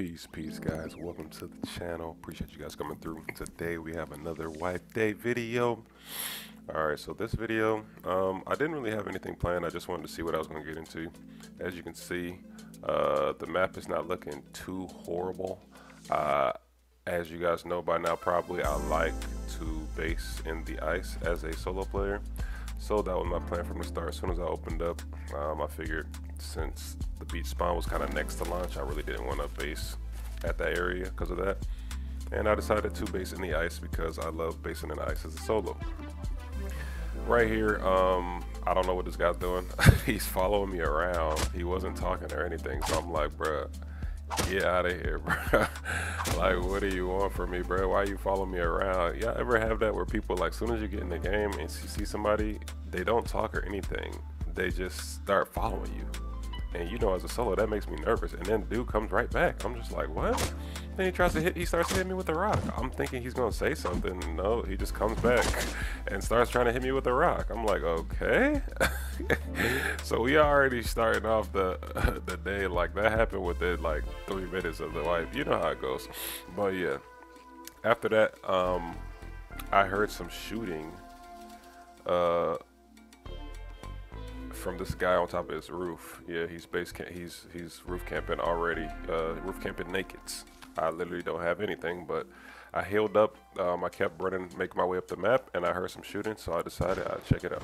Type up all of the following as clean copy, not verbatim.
Peace, guys. Welcome to the channel. Appreciate you guys coming through. Today we have another wife day video. Alright, so this video, I didn't really have anything planned. I just wanted to see what I was going to get into. As you can see, the map is not looking too horrible. As you guys know by now, probably I like to base in the ice as a solo player. So that was my plan from the start. As soon as I opened up, I figured since the beach spawn was kind of next to launch, I really didn't want to base at that area because of that. And I decided to base in the ice because I love basing in the ice as a solo. Right here, I don't know what this guy's doing. He's following me around. He wasn't talking or anything, so I'm like, bruh, get out of here, bruh. Like, what do you want from me, bruh? Why are you following me around? Y'all ever have that where people, like, as soon as you get in the game and you see somebody, they don't talk or anything, they just start following you? And you know, as a solo, that makes me nervous. And then dude comes right back. I'm just like, what? Then he starts hitting me with a rock. I'm thinking he's gonna say something. No, he just comes back and starts trying to hit me with a rock. I'm like, okay. So we already starting off the day like that. Happened within like 3 minutes of the wife. You know how it goes. But yeah, after that, I heard some shooting from this guy on top of his roof. Yeah, he's roof camping already. Roof camping nakeds. I literally don't have anything, but I healed up. I kept running, making my way up the map, and I heard some shooting, so I decided I'd check it out.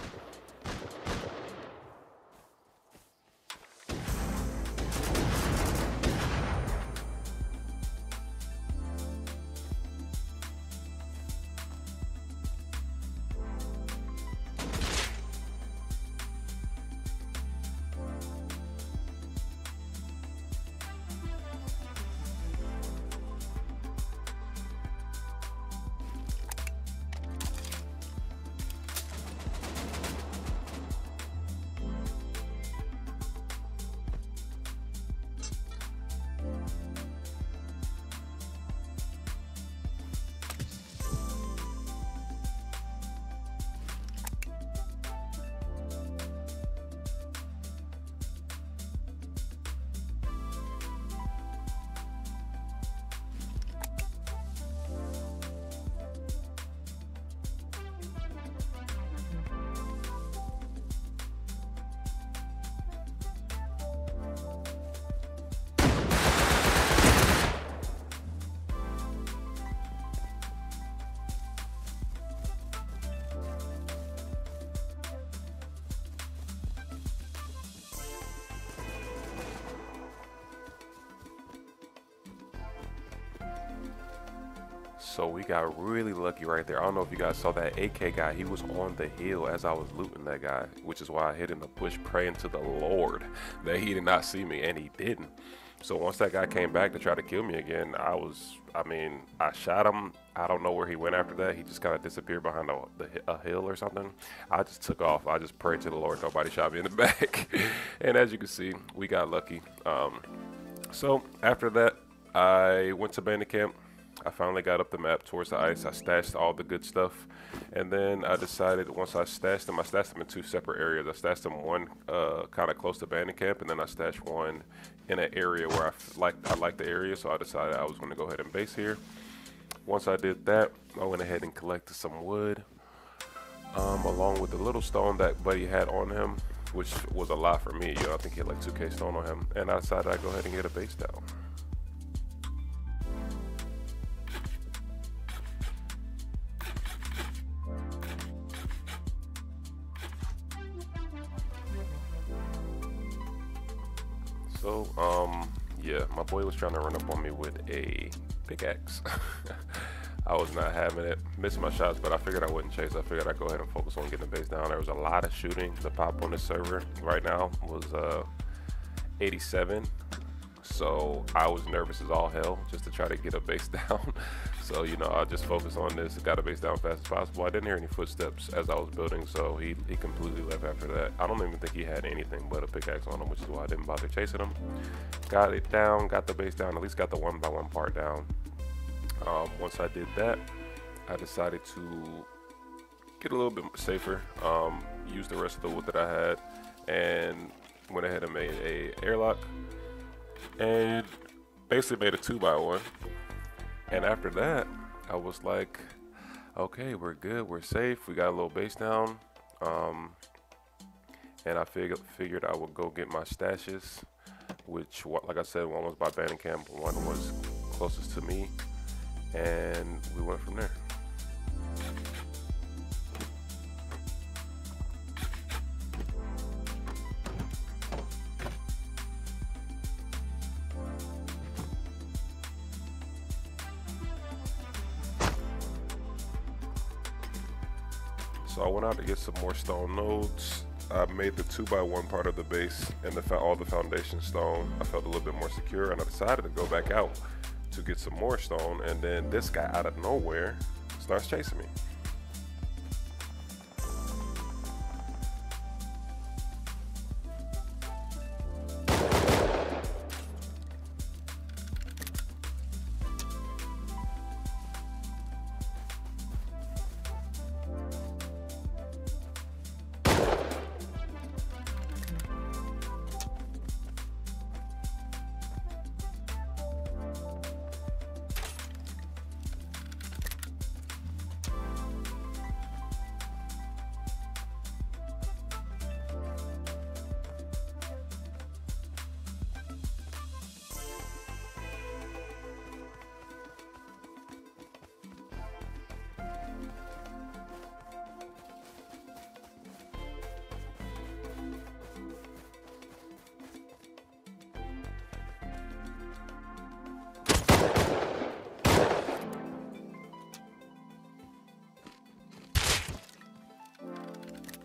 So we got really lucky right there. I don't know if you guys saw that AK guy. He was on the hill as I was looting that guy, which is why I hid in the bush praying to the Lord that he did not see me, and he didn't. So once that guy came back to try to kill me again, I shot him. I don't know where he went after that. He just kind of disappeared behind a hill or something. I just took off. I just prayed to the Lord nobody shot me in the back. And as you can see, we got lucky. So after that, I went to bandit camp. I finally got up the map towards the ice. I stashed all the good stuff, and then I decided once I stashed them in 2 separate areas. I stashed them one kind of close to bandit camp, and then I stashed one in an area where I liked the area, so I decided I was going to go ahead and base here. Once I did that, I went ahead and collected some wood, along with the little stone that buddy had on him, which was a lot for me. I think he had like 2K stone on him, and I decided I'd go ahead and get a base down. So, yeah, my boy was trying to run up on me with a pickaxe. I was not having it. Missed my shots, but I figured I wouldn't chase. I figured I'd go ahead and focus on getting the base down. There was a lot of shooting. The pop on this server right now was 87. So I was nervous as all hell just to try to get a base down. So, you know, I just focused on this, got a base down fast as possible. I didn't hear any footsteps as I was building, so he completely left after that. I don't even think he had anything but a pickaxe on him, which is why I didn't bother chasing him. Got it down, got the base down, at least got the 1x1 part down. Once I did that, I decided to get a little bit safer, use the rest of the wood that I had, and went ahead and made a airlock. And basically made a 2x1. And after that, I was like, okay, we're good, we're safe, we got a little base down. And I figured I would go get my stashes, which, like I said, one was by Bandicam, one was closest to me, and we went from there. So I went out to get some more stone nodes. I made the 2x1 part of the base and all the foundation stone. I felt a little bit more secure, and I decided to go back out to get some more stone, and then this guy out of nowhere starts chasing me.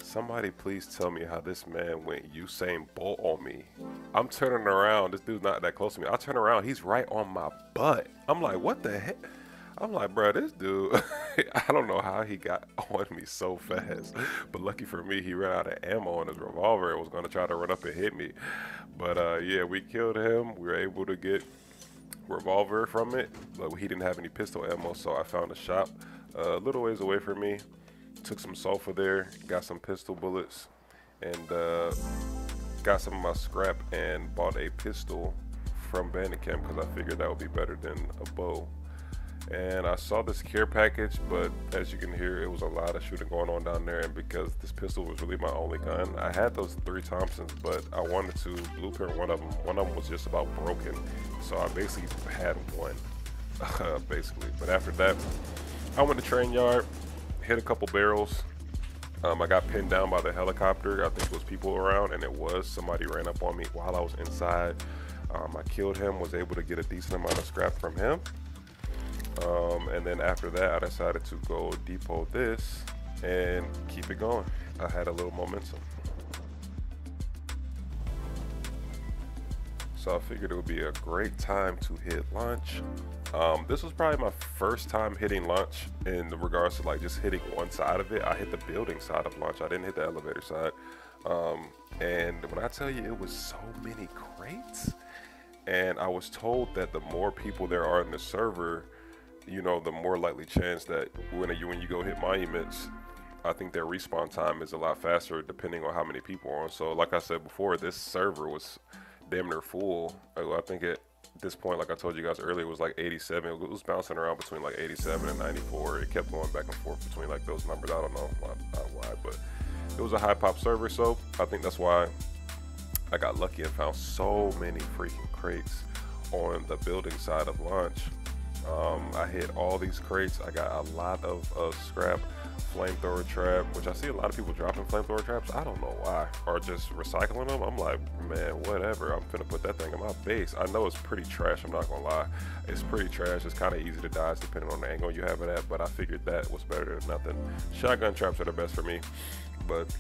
Somebody please tell me how this man went Usain Bolt on me. I'm turning around. This dude's not that close to me. I turn around. He's right on my butt. I'm like, what the heck? I'm like, bro, this dude, I don't know how he got on me so fast. But lucky for me, he ran out of ammo on his revolver and was going to try to run up and hit me. But yeah, we killed him. We were able to get revolver from it, but he didn't have any pistol ammo, so I found a shop a little ways away from me. Took some sulfur there, got some pistol bullets, and got some of my scrap and bought a pistol from Bandicam because I figured that would be better than a bow. And I saw this care package, but as you can hear, it was a lot of shooting going on down there, and because this pistol was really my only gun, I had those 3 Thompsons, but I wanted to blueprint one of them. One of them was just about broken, so I basically had one, basically. But after that, I went to train yard, hit a couple barrels. I got pinned down by the helicopter. I think it was people around, and it was. Somebody ran up on me while I was inside. I killed him, was able to get a decent amount of scrap from him. And then after that, I decided to go depot this and keep it going. I had a little momentum. So I figured it would be a great time to hit lunch. This was probably my first time hitting lunch in regards to like just hitting one side of it. I hit the building side of lunch. I didn't hit the elevator side. And when I tell you, it was so many crates. And I was told that the more people there are in the server, you know, the more likely chance that when you go hit monuments, I think their respawn time is a lot faster depending on how many people are on. So like I said before, this server was damn near full. I think at this point, like I told you guys earlier, it was like 87. It was bouncing around between like 87 and 94. It kept going back and forth between like those numbers. I don't know why, but it was a high pop server, so I think that's why I got lucky and found so many freaking crates on the building side of launch. I hit all these crates. I got a lot of scrap, flamethrower trap, which I see a lot of people dropping flamethrower traps. I don't know why, or just recycling them. I'm like, man, whatever. I'm finna put that thing in my base. I know it's pretty trash. I'm not gonna lie. It's pretty trash. It's kind of easy to dodge depending on the angle you have it at, but I figured that was better than nothing. Shotgun traps are the best for me. But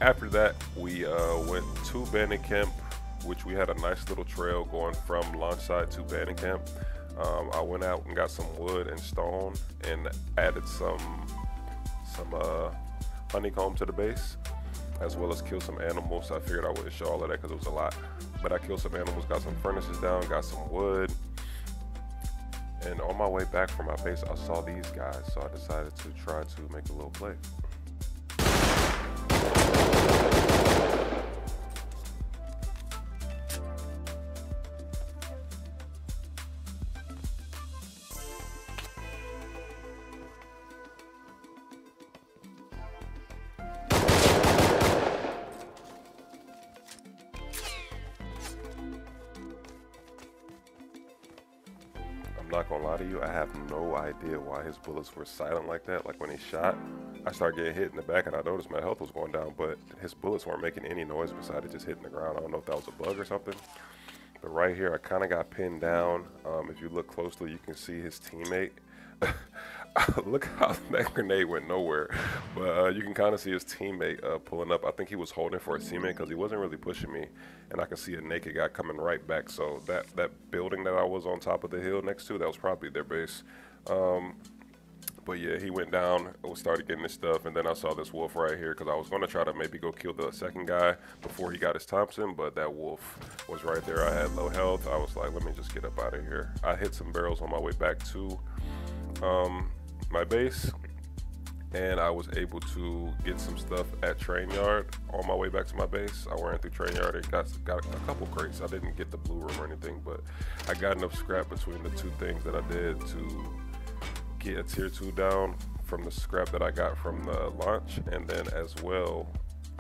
after that, we went to Bandicam, which we had a nice little trail going from launch side to Bandicam. I went out and got some wood and stone and added some honeycomb to the base, as well as kill some animals. I figured I wouldn't show all of that because it was a lot, but I killed some animals, got some furnaces down, got some wood. And on my way back from my base, I saw these guys, so I decided to try to make a little play. I'm not gonna lie to you, I have no idea why his bullets were silent like that. Like when he shot, I started getting hit in the back and I noticed my health was going down, but his bullets weren't making any noise besides it just hitting the ground. I don't know if that was a bug or something. But right here, I kind of got pinned down. If you look closely, you can see his teammate. Look how that grenade went nowhere. But you can kind of see his teammate pulling up. I think he was holding for his teammate because he wasn't really pushing me. And I could see a naked guy coming right back. So that building that I was on top of the hill next to, that was probably their base. But yeah, he went down, started getting his stuff, and then I saw this wolf right here because I was going to try to maybe go kill the second guy before he got his Thompson, but that wolf was right there. I had low health. I was like, let me just get up out of here. I hit some barrels on my way back to my base, and I was able to get some stuff at Train Yard on my way back to my base. I ran through Train Yard and got a couple crates. I didn't get the blue room or anything, but I got enough scrap between the two things that I did to get a tier 2 down from the scrap that I got from the launch, and then as well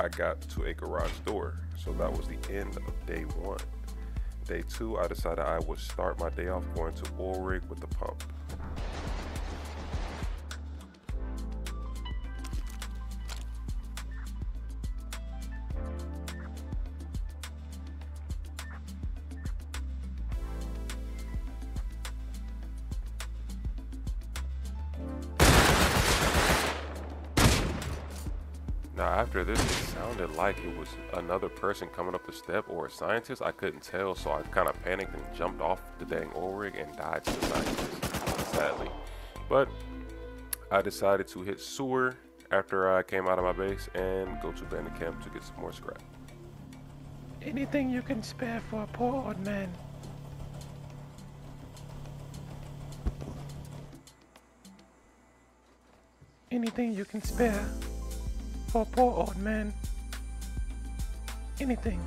I got to a garage door. So that was the end of day 1. Day 2, I decided I would start my day off going to oil rig with the pump. Now after this, it sounded like it was another person coming up the step or a scientist. I couldn't tell, so I kind of panicked and jumped off the dang oil rig and died to the scientist, sadly. But I decided to hit sewer after I came out of my base and go to abandoned camp to get some more scrap. Anything you can spare for a poor old man. Anything you can spare for a poor old man. Anything.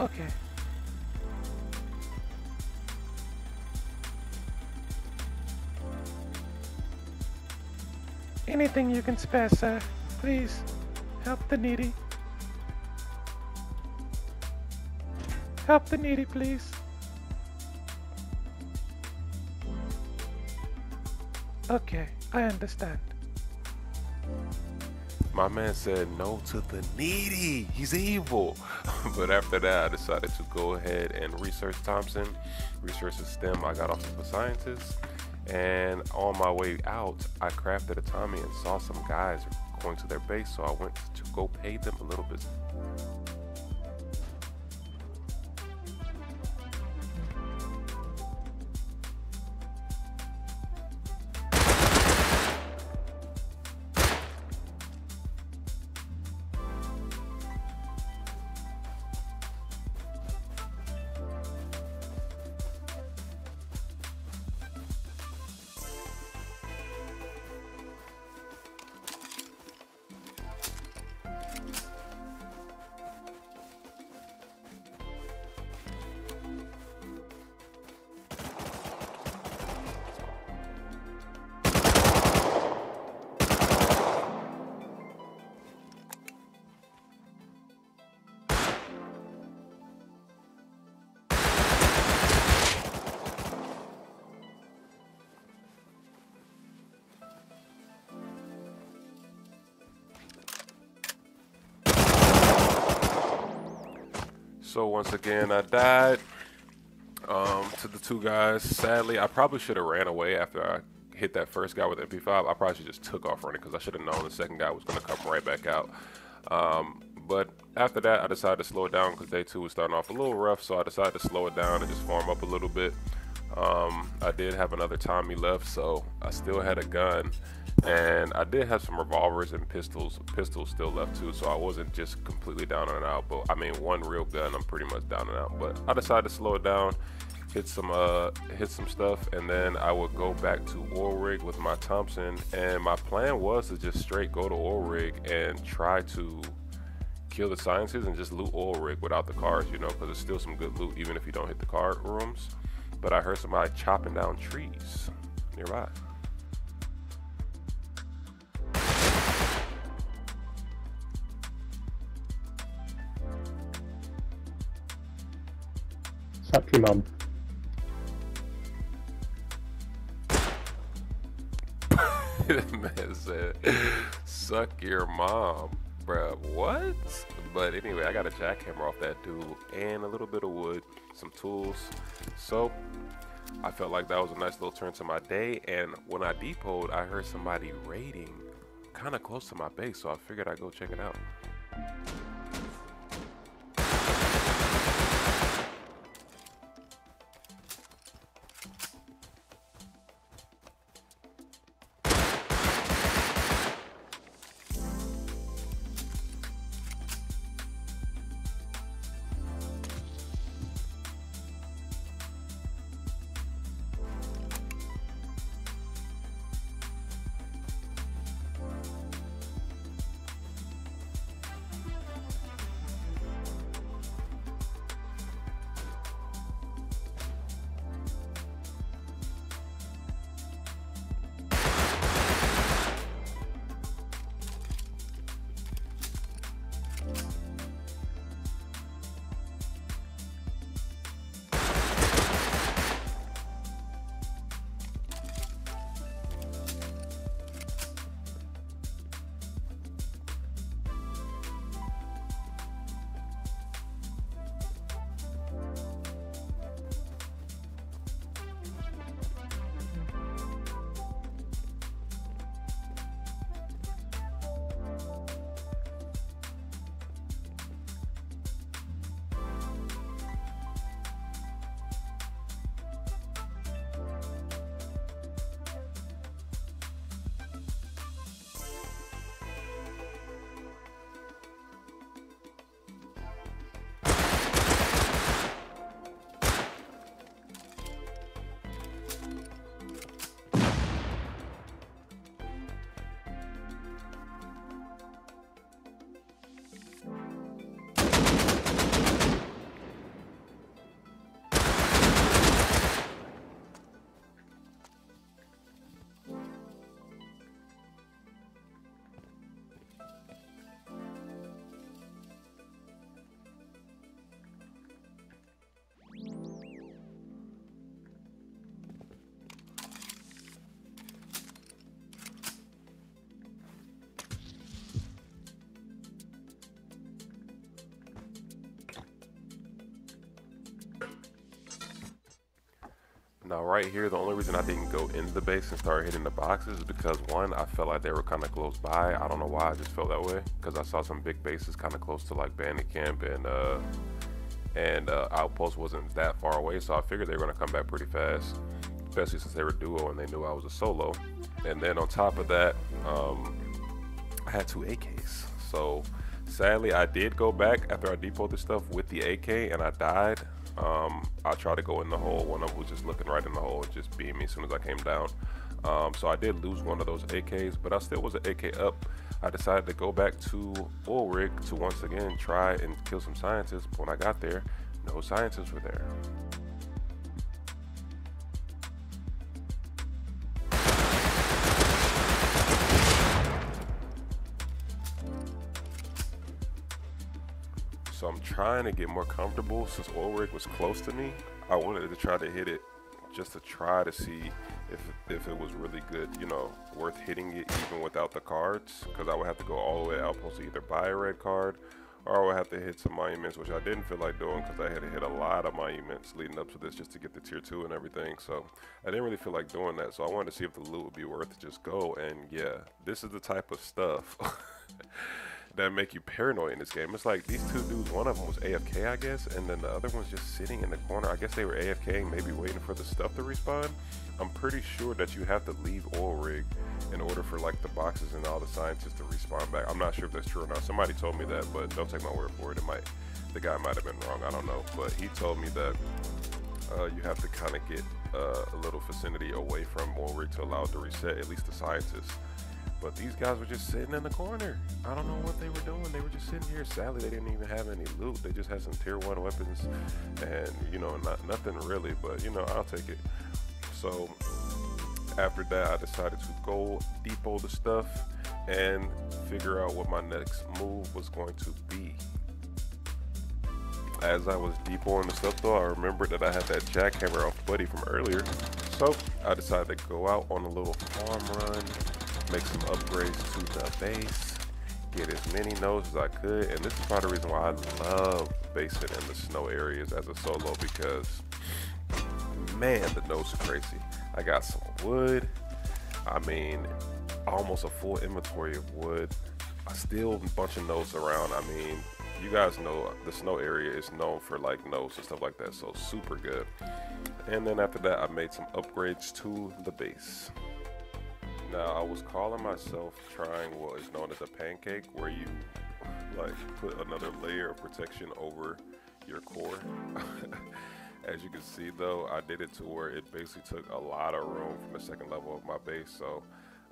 Okay. Anything you can spare, sir. Please, help the needy. Help the needy, please. Okay, I understand. My man said no to the needy. He's evil. But after that, I decided to go ahead and research Thompson, research the STEM. I got off of a scientist. And on my way out, I crafted a Tommy and saw some guys going to their base. So I went to go pay them a little bit. So once again, I died to the two guys. Sadly, I probably should have ran away after I hit that first guy with MP5. I probably should just took off running because I should have known the second guy was going to come right back out. But after that, I decided to slow it down because day 2 was starting off a little rough. So I decided to slow it down and just farm up a little bit. I did have another Tommy left, so I still had a gun. And I did have some revolvers and pistols still left too, so I wasn't just completely down and out. But I mean, one real gun, I'm pretty much down and out. But I decided to slow it down, hit some stuff, and then I would go back to oil rig with my Thompson. And my plan was to just straight go to oil rig and try to kill the scientists and just loot oil rig without the cars, you know, because there's still some good loot even if you don't hit the car rooms. But I heard somebody chopping down trees nearby. Suck your mum. Man said, suck your mom. Bruh, what? But anyway, I got a jackhammer off that dude and a little bit of wood, some tools. So I felt like that was a nice little turn to my day. And when I depoted, I heard somebody raiding kind of close to my base. So I figured I'd go check it out. Now right here, the only reason I didn't go in the base and start hitting the boxes is because one, I felt like they were kind of close by. I don't know why, I just felt that way because I saw some big bases kind of close to like bandit camp and outpost wasn't that far away, so I figured they were gonna come back pretty fast, especially since they were duo and they knew I was a solo. And then on top of that, I had 2 AKs. So sadly, I did go back after I depoted this stuff with the AK and I died. I tried to go in the hole. One of them was just looking right in the hole and just beat me as soon as I came down. So I did lose one of those AKs, but I still was an AK up. I decided to go back to Oil Rig to once again try and kill some scientists. But when I got there, no scientists were there. So I'm trying to get more comfortable. Since Oil Rig was close to me, I wanted to try to hit it just to try to see if it was really good, you know, worth hitting it even without the cards, because I would have to go all the way outpost to either buy a red card or I would have to hit some monuments, which I didn't feel like doing because I had to hit a lot of monuments leading up to this just to get the tier 2 and everything. So I didn't really feel like doing that, so I wanted to see if the loot would be worth to just go. And yeah, this is the type of stuff that make you paranoid in this game. It's like these 2 dudes, one of them was AFK, I guess, and then the other one's just sitting in the corner. I guess they were AFKing, maybe waiting for the stuff to respawn. I'm pretty sure that you have to leave Oil Rig in order for like the boxes and all the scientists to respawn back. I'm not sure if that's true or not. Somebody told me that, but don't take my word for it. The guy might have been wrong, I don't know. But he told me that you have to kind of get a little vicinity away from Oil Rig to allow it to reset, at least the scientists. But these guys were just sitting in the corner. I don't know what they were doing. They were just sitting here. Sadly, they didn't even have any loot. They just had some tier 1 weapons and, you know, nothing really, but, you know, I'll take it. So after that, I decided to go depot the stuff and figure out what my next move was going to be. As I was depoting the stuff though, I remembered that I had that jackhammer off Buddy from earlier. So I decided to go out on a little farm run make some upgrades to the base, get as many nodes as I could, and this is part of the reason why I love basing in the snow areas as a solo, because man, the nodes are crazy. I got some wood. I mean, almost a full inventory of wood. I still a bunch of nodes around. I mean, you guys know the snow area is known for like nodes and stuff like that, so super good. And then after that, I made some upgrades to the base. Now, I was calling myself trying what is known as a pancake, where you like put another layer of protection over your core. As you can see though, I did it to where it basically took a lot of room from the second level of my base. So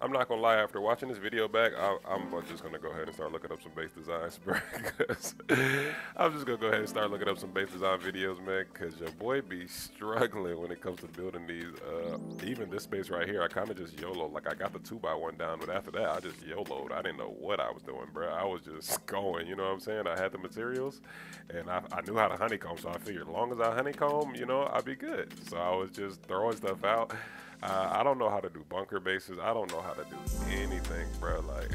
I'm not gonna lie, after watching this video back, I'm just gonna go ahead and start looking up some base designs, bro. I'm just gonna go ahead and start looking up some base design videos, man, because your boy be struggling when it comes to building these. Even this base right here, I kind of just YOLO. Like, I got the 2x1 down, but after that, I just YOLO'd. I didn't know what I was doing, bro. I was just going, you know what I'm saying? I had the materials, and I knew how to honeycomb, so I figured as long as I honeycomb, you know, I'd be good. So I was just throwing stuff out. I don't know how to do bunker bases. I don't know how to do anything, bro. Like,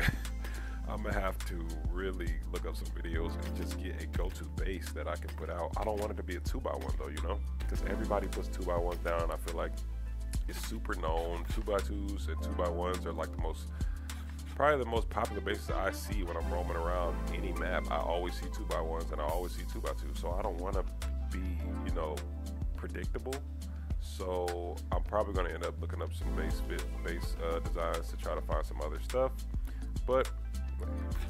I'm gonna have to really look up some videos and just get a go-to base that I can put out. I don't want it to be a 2x1 though, you know, because everybody puts 2x1s down. I feel like it's super known. 2x2s and 2x1s are like probably the most popular bases I see when I'm roaming around any map. I always see 2x1s and I always see 2x2s. So I don't want to be, you know, predictable. So I'm probably going to end up looking up some base designs to try to find some other stuff. But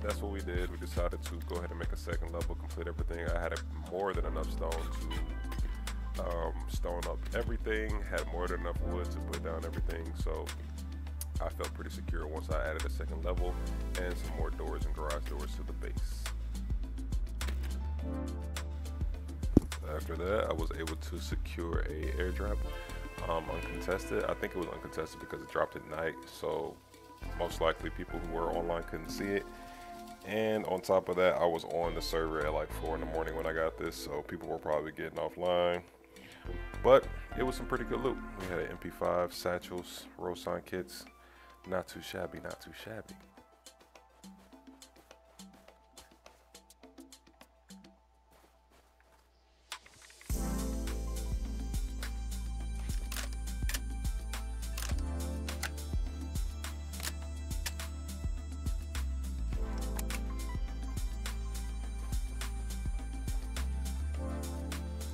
that's what we did. We decided to go ahead and make a second level, complete everything. I had more than enough stone to stone up everything, had more than enough wood to put down everything. So I felt pretty secure once I added a second level and some more doors and garage doors to the base. After that, I was able to secure a airdrop, uncontested. I think it was uncontested because it dropped at night, so most likely people who were online couldn't see it. And on top of that, I was on the server at like 4 in the morning when I got this, so people were probably getting offline. But it was some pretty good loot. We had an MP5, satchels, road sign kits. Not too shabby, not too shabby.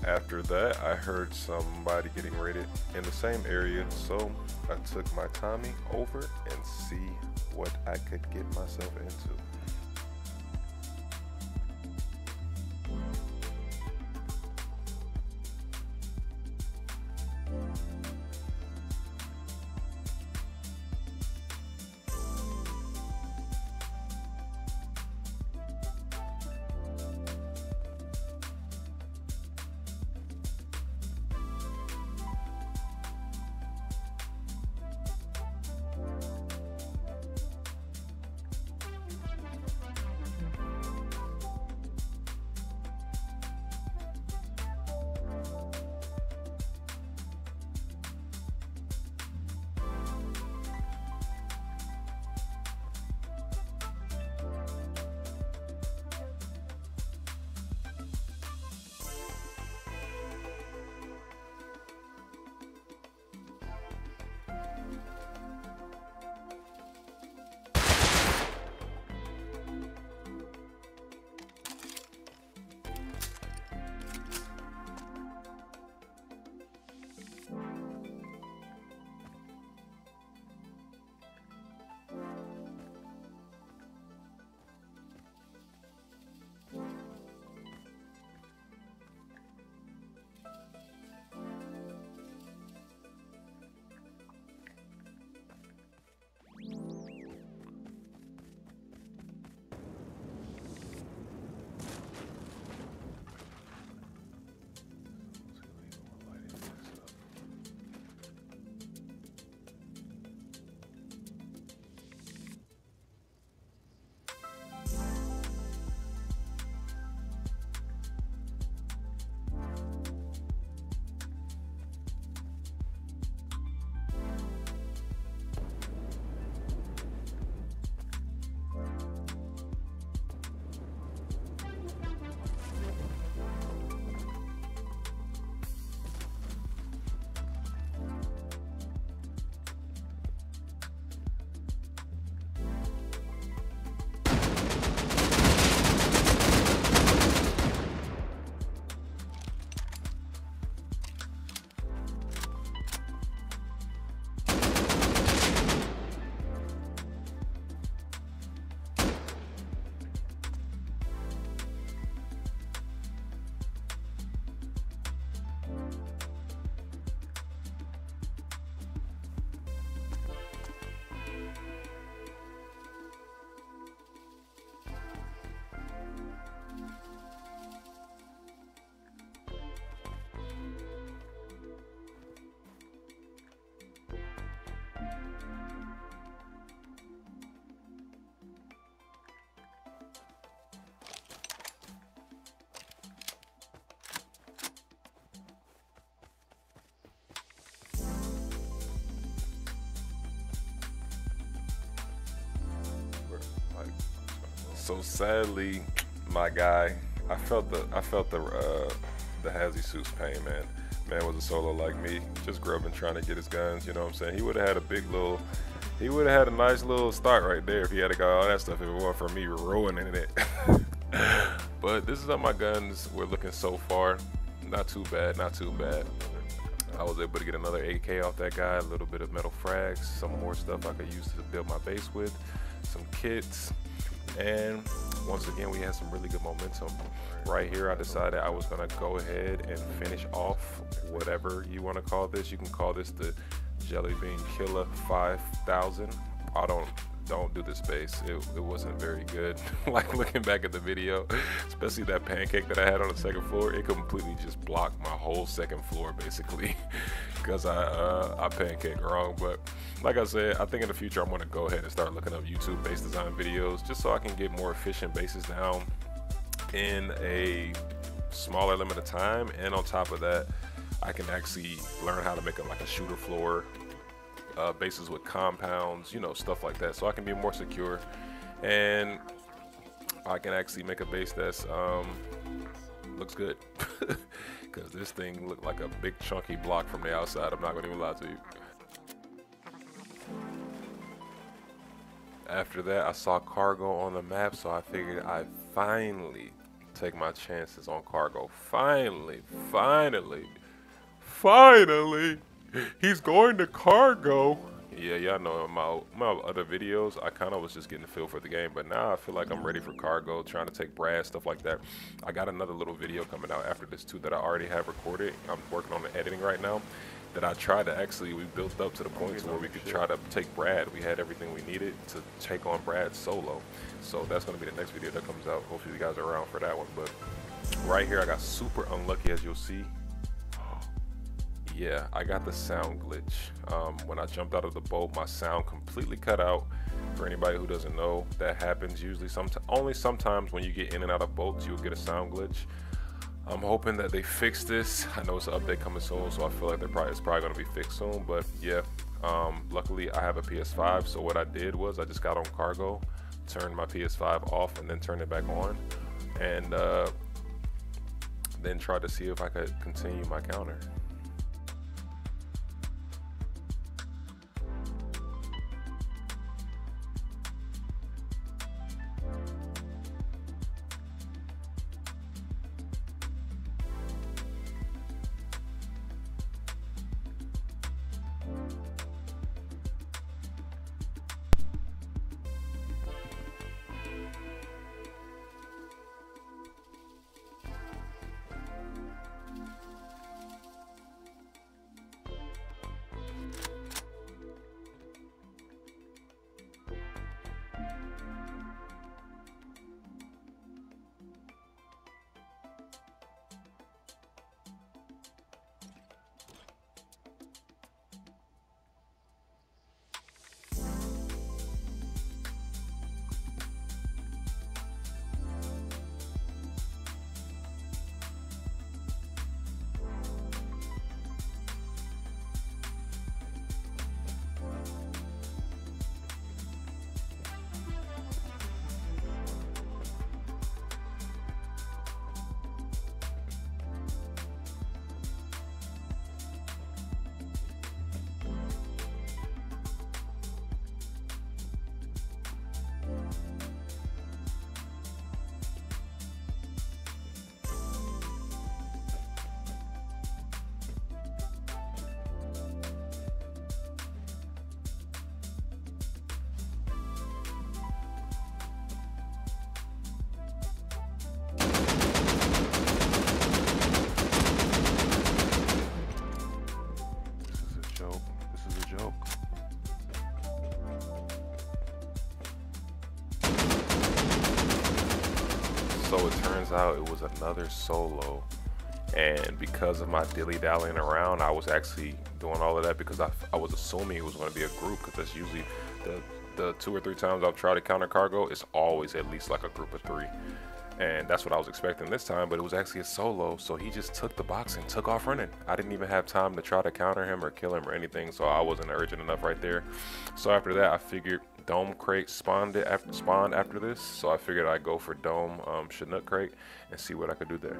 After that, I heard somebody getting raided in the same area, so I took my Tommy over and see what I could get myself into. So sadly, my guy, I felt the Hazzy suit's pain, man. Man was a solo like me, just grew up and trying to get his guns. You know what I'm saying? He would have had he would have had a nice little start right there if he had got all that stuff. If it weren't for me ruining it. But this is how my guns were looking so far. Not too bad, not too bad. I was able to get another AK off that guy, a little bit of metal frags, some more stuff I could use to build my base with, some kits, and once again we had some really good momentum. Right here I decided I was gonna go ahead and finish off whatever you want to call this. You can call this the JellybeanKilla 5000. I don't do this base. It wasn't very good. Like looking back at the video, especially that pancake that I had on the second floor, it completely just blocked my whole second floor basically because I pancaked wrong. But like I said, I think in the future I'm going to go ahead and start looking up YouTube base design videos just so I can get more efficient bases down in a smaller limit of time, and on top of that I can actually learn how to make like a shooter floor, bases with compounds, you know, stuff like that, so I can be more secure, and I can actually make a base that's looks good because this thing looked like a big chunky block from the outside. I'm not gonna even lie to you. After that I saw cargo on the map, so I figured I'd finally take my chances on cargo. Finally he's going to cargo. Yeah, y'all know in my other videos I kind of was just getting the feel for the game, but now I feel like I'm ready for cargo, trying to take Brad, stuff like that. I got another little video coming out after this too that I already have recorded. I'm working on the editing right now, that I tried to actually, we built up to the point to where we could try to take Brad. We had everything we needed to take on Brad solo. So that's going to be the next video that comes out. Hopefully you guys are around for that one. But right here I got super unlucky, as you'll see. Yeah, I got the sound glitch. When I jumped out of the boat, my sound completely cut out. For anybody who doesn't know, that happens usually only sometimes when you get in and out of boats, you'll get a sound glitch. I'm hoping that they fix this. I know it's an update coming soon, so I feel like it's probably going to be fixed soon. But yeah, luckily I have a PS5, so what I did was I just got on cargo, turned my PS5 off, and then turned it back on, and then tried to see if I could continue my counter. So it turns out it was another solo, and because of my dilly-dallying around, I was actually doing all of that because I was assuming it was going to be a group, because that's usually the 2 or 3 times I've tried to counter cargo, it's always at least like a group of 3. and that's what I was expecting this time, but it was actually a solo, so he just took the box and took off running. I didn't even have time to try to counter him or kill him or anything, so I wasn't urgent enough right there. So after that, I figured Dome Crate spawned after this, so I figured I'd go for Dome Chinook Crate and see what I could do there.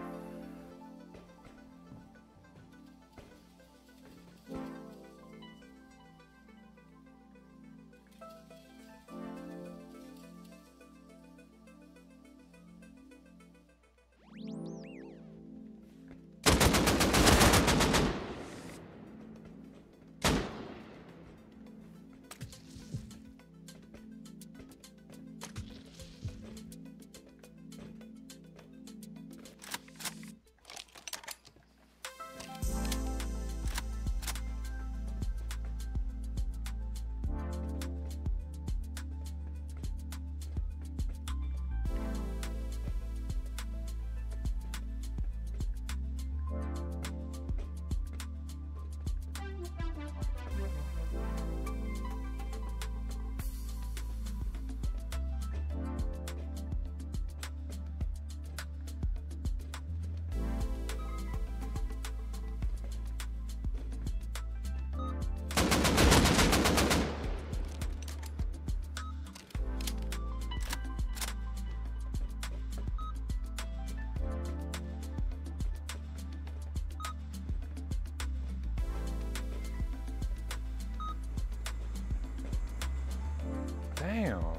Damn.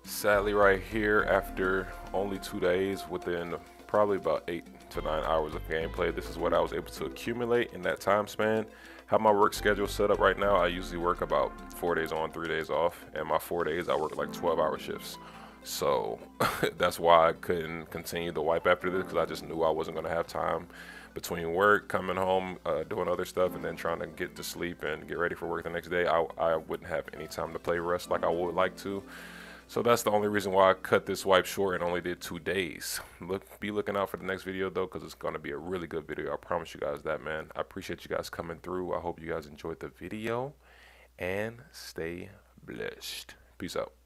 Sadly, right here, after only 2 days, within probably about 8 to 9 hours of gameplay, this is what I was able to accumulate in that time span. How my work schedule set up right now, I usually work about 4 days on, 3 days off, and my 4 days I work like 12-hour shifts. So that's why I couldn't continue the wipe after this, because I just knew I wasn't going to have time between work, coming home, doing other stuff, and then trying to get to sleep and get ready for work the next day. I wouldn't have any time to play Rust like I would like to. So that's the only reason why I cut this wipe short and only did 2 days. Be looking out for the next video though, because it's going to be a really good video. I promise you guys that, man. I appreciate you guys coming through. I hope you guys enjoyed the video, and stay blessed. Peace out.